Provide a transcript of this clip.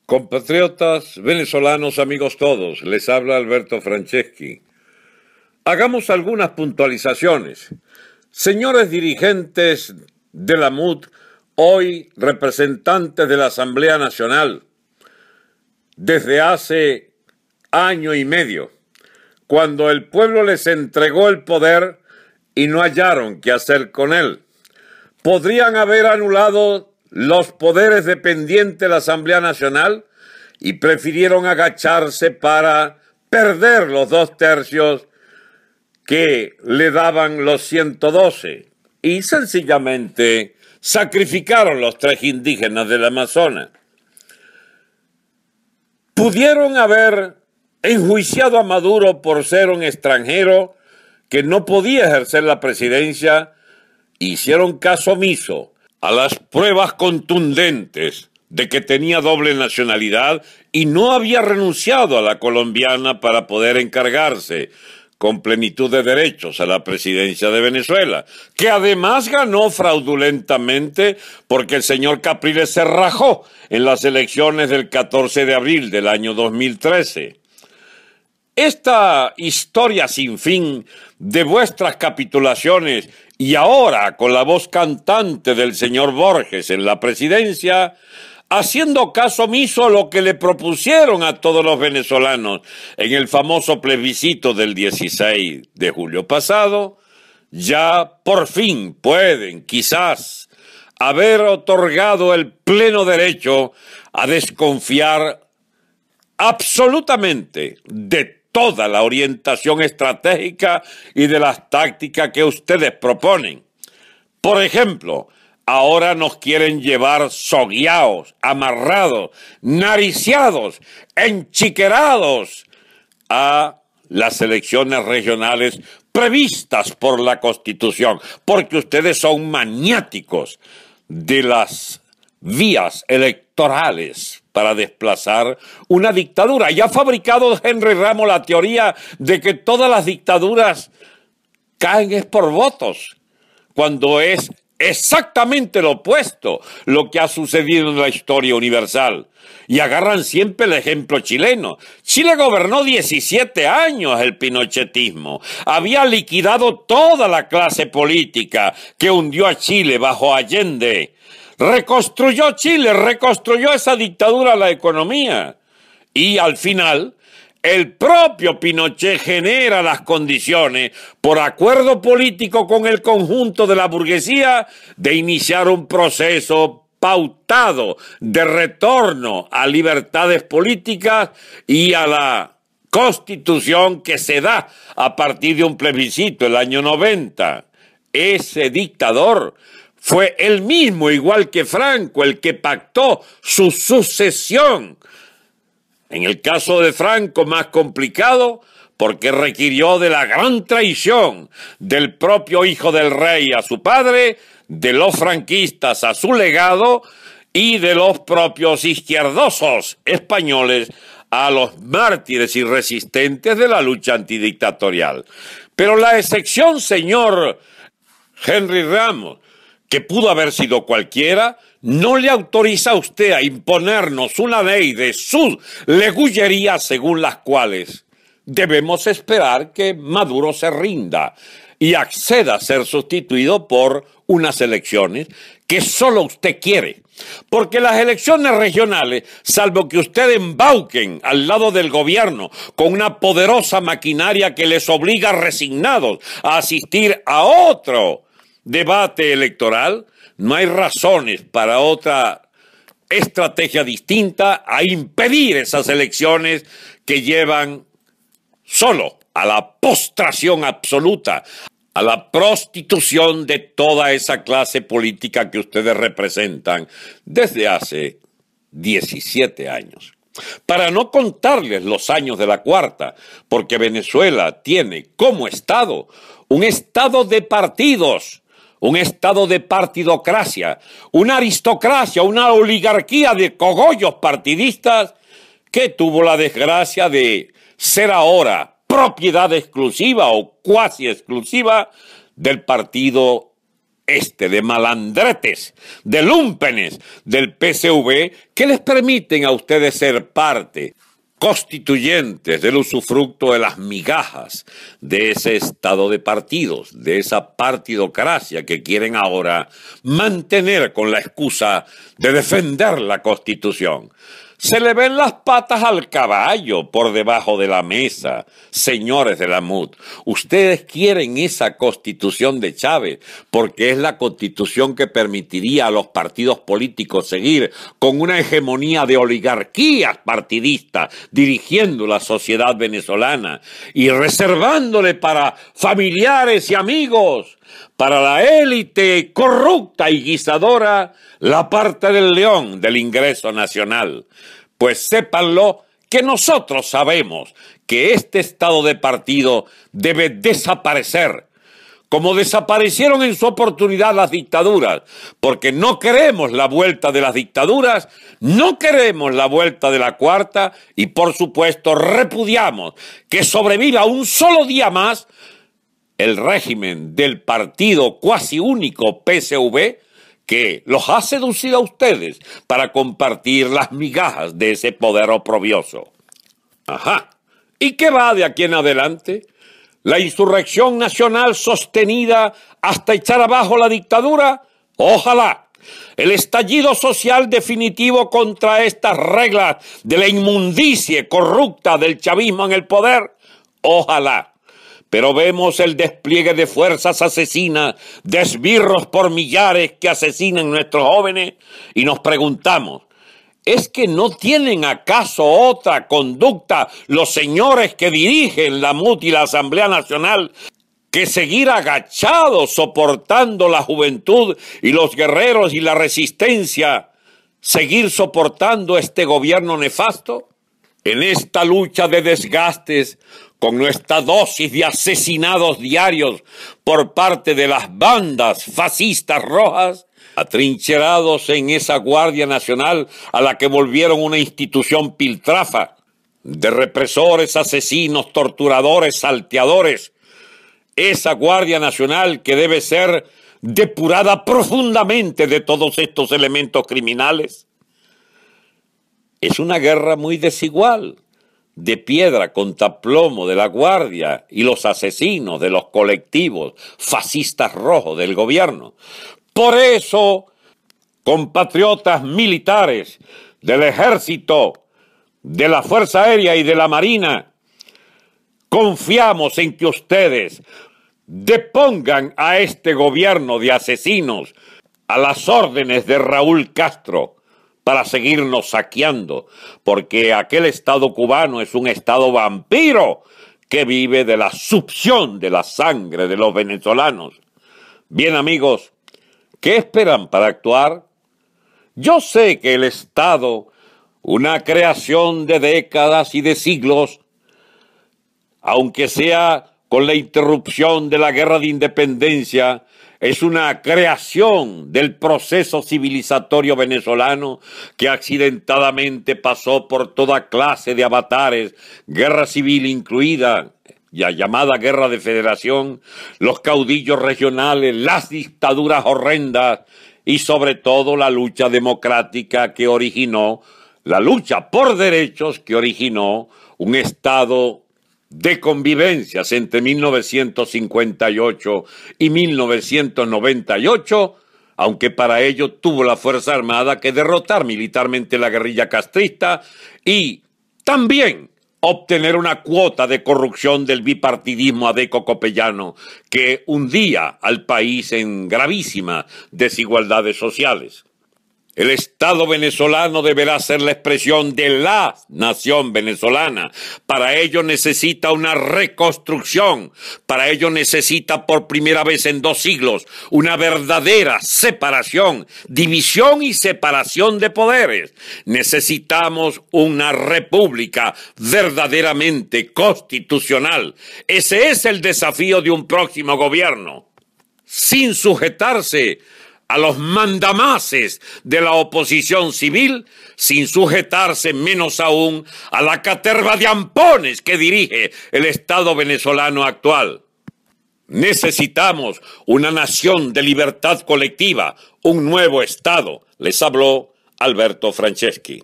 Compatriotas venezolanos, amigos todos, les habla Alberto Franceschi. Hagamos algunas puntualizaciones. Señores dirigentes de la MUD, hoy representantes de la Asamblea Nacional, desde hace año y medio, cuando el pueblo les entregó el poder y no hallaron qué hacer con él, podrían haber anulado los poderes dependientes de la Asamblea Nacional y prefirieron agacharse para perder los 2/3 que le daban los 112 y sencillamente sacrificaron los 3 indígenas del Amazonas. Pudieron haber enjuiciado a Maduro por ser un extranjero que no podía ejercer la presidencia. Hicieron caso omiso a las pruebas contundentes de que tenía doble nacionalidad y no había renunciado a la colombiana para poder encargarse con plenitud de derechos a la presidencia de Venezuela, que además ganó fraudulentamente porque el señor Capriles se rajó en las elecciones del 14 de abril del año 2013. Esta historia sin fin de vuestras capitulaciones y ahora con la voz cantante del señor Borges en la presidencia, haciendo caso omiso a lo que le propusieron a todos los venezolanos en el famoso plebiscito del 16 de julio pasado, ya por fin pueden, quizás, haber otorgado el pleno derecho a desconfiar absolutamente de toda la orientación estratégica y de las tácticas que ustedes proponen. Por ejemplo, ahora nos quieren llevar sogueados, amarrados, nariciados, enchiquerados a las elecciones regionales previstas por la Constitución, porque ustedes son maniáticos de las vías electorales para desplazar una dictadura. Ya ha fabricado Henry Ramos la teoría de que todas las dictaduras caen es por votos, cuando es exactamente lo opuesto lo que ha sucedido en la historia universal. Y agarran siempre el ejemplo chileno. Chile gobernó 17 años el pinochetismo. Había liquidado toda la clase política que hundió a Chile bajo Allende. Reconstruyó Chile, reconstruyó esa dictadura la economía. Y al final, el propio Pinochet genera las condiciones, por acuerdo político con el conjunto de la burguesía, de iniciar un proceso pautado de retorno a libertades políticas y a la Constitución que se da a partir de un plebiscito el año 90. Ese dictador fue él mismo, igual que Franco, el que pactó su sucesión. En el caso de Franco, más complicado, porque requirió de la gran traición del propio hijo del rey a su padre, de los franquistas a su legado y de los propios izquierdosos españoles a los mártires y resistentes de la lucha antidictatorial. Pero la excepción, señor Henry Ramos, que pudo haber sido cualquiera, no le autoriza a usted a imponernos una ley de sus legullerías según las cuales debemos esperar que Maduro se rinda y acceda a ser sustituido por unas elecciones que solo usted quiere. Porque las elecciones regionales, salvo que usted embauquen al lado del gobierno con una poderosa maquinaria que les obliga resignados a asistir a otro debate electoral, no hay razones para otra estrategia distinta a impedir esas elecciones que llevan solo a la postración absoluta, a la prostitución de toda esa clase política que ustedes representan desde hace 17 años. Para no contarles los años de la cuarta, porque Venezuela tiene como Estado un Estado de partidos, un Estado de partidocracia, una aristocracia, una oligarquía de cogollos partidistas que tuvo la desgracia de ser ahora propiedad exclusiva o cuasi exclusiva del partido de malandretes, de lúmpenes del PSV que les permiten a ustedes ser parte constituyentes del usufructo de las migajas de ese estado de partidos, de esa partidocracia que quieren ahora mantener con la excusa de defender la Constitución. Se le ven las patas al caballo por debajo de la mesa, señores de la MUD. Ustedes quieren esa Constitución de Chávez porque es la Constitución que permitiría a los partidos políticos seguir con una hegemonía de oligarquías partidistas dirigiendo la sociedad venezolana y reservándole para familiares y amigos, para la élite corrupta y guisadora, la parte del león del ingreso nacional. Pues sépanlo que nosotros sabemos que este estado de partido debe desaparecer, como desaparecieron en su oportunidad las dictaduras, porque no queremos la vuelta de las dictaduras, no queremos la vuelta de la cuarta y por supuesto repudiamos que sobreviva un solo día más el régimen del partido cuasi único PSV que los ha seducido a ustedes para compartir las migajas de ese poder oprobioso. Ajá. ¿Y qué va de aquí en adelante? ¿La insurrección nacional sostenida hasta echar abajo la dictadura? Ojalá. ¿El estallido social definitivo contra estas reglas de la inmundicie corrupta del chavismo en el poder? Ojalá. Pero vemos el despliegue de fuerzas asesinas, de esbirros por millares que asesinan a nuestros jóvenes y nos preguntamos, ¿es que no tienen acaso otra conducta los señores que dirigen la MUT y la Asamblea Nacional que seguir agachados soportando la juventud y los guerreros y la resistencia, seguir soportando este gobierno nefasto? En esta lucha de desgastes, con nuestra dosis de asesinados diarios por parte de las bandas fascistas rojas, atrincherados en esa Guardia Nacional a la que volvieron una institución piltrafa, de represores, asesinos, torturadores, salteadores, esa Guardia Nacional que debe ser depurada profundamente de todos estos elementos criminales. Es una guerra muy desigual, de piedra contra plomo de la Guardia y los asesinos de los colectivos fascistas rojos del gobierno. Por eso, compatriotas militares del Ejército, de la Fuerza Aérea y de la Marina, confiamos en que ustedes depongan a este gobierno de asesinos a las órdenes de Raúl Castro, para seguirnos saqueando, porque aquel Estado cubano es un Estado vampiro que vive de la succión de la sangre de los venezolanos. Bien, amigos, ¿qué esperan para actuar? Yo sé que el Estado, una creación de décadas y de siglos, aunque sea con la interrupción de la guerra de independencia, es una creación del proceso civilizatorio venezolano que accidentadamente pasó por toda clase de avatares, guerra civil incluida, ya llamada guerra de federación, los caudillos regionales, las dictaduras horrendas y sobre todo la lucha democrática que originó, la lucha por derechos que originó un Estado de convivencias entre 1958 y 1998, aunque para ello tuvo la Fuerza Armada que derrotar militarmente la guerrilla castrista y también obtener una cuota de corrupción del bipartidismo adeco-copellano que hundía al país en gravísimas desigualdades sociales. El Estado venezolano deberá ser la expresión de la nación venezolana. Para ello necesita una reconstrucción. Para ello necesita por primera vez en 2 siglos una verdadera separación, división y separación de poderes. Necesitamos una república verdaderamente constitucional. Ese es el desafío de un próximo gobierno. Sin sujetarse a los mandamases de la oposición civil, sin sujetarse menos aún a la caterva de ampones que dirige el Estado venezolano actual. Necesitamos una nación de libertad colectiva, un nuevo Estado. Les habló Alberto Franceschi.